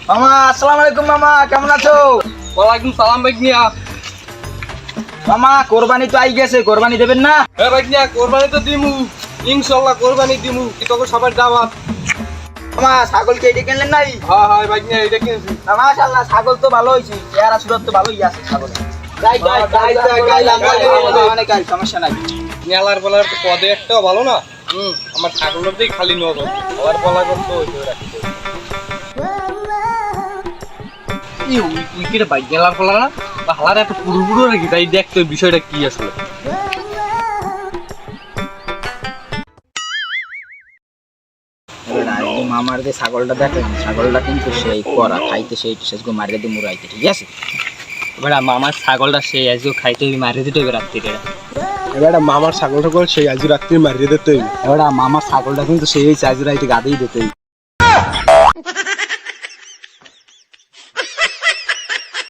মামা আসসালামু আলাইকুম। মামা কেমন আছো? ওয়ালাইকুম সালাম ভাইগনিয়া। মামা কোরবানি তো আই গেছে, কোরবানি দেবেন না? হ্যাঁ ভাইগনিয়া, কোরবানি তো দিমু, ইনশাআল্লাহ কোরবানি দিমু। কি তোকে সবার দাওয়াত। মামা ছাগল কি এটা কিনলেন নাই? হ্যাঁ হ্যাঁ ভাইগনিয়া, এটা কিনছি। মাশাআল্লাহ ছাগল তো ভালো হইছে, চেহারা সুরত তো ভালোই আছে ছাগল। গাই সমস্যা নাই। নেলার বলার তো পদে একটাও ভালো না। আমার ছাগলের দিকে খালি নজর, আবার বলা করতো ওইটাই রাখতে। উইকেটে বাইক নেলার বলা না বা হালার এত পুরো পুরো নাকি, তাই দেখতো বিষয়টা কি আসলে। মামার যে ছাগলটা দেখেন, ছাগলটা কিন্তু সেই করা খাইতে সেই শেষগো মারিয়ে দিয়ে মুড়াইতে, ঠিক আছে? এবার আমার ছাগলটা সেই আজও খাইতে মারিয়ে দিতে হবে রাত্রিরে। এবার মামার ছাগলটা করে সেই আজ রাত্রি মারিয়ে দিতে হইবে। এবার মামার ছাগলটা কিন্তু সেই চার্জ রাইতে গাদেই দিতে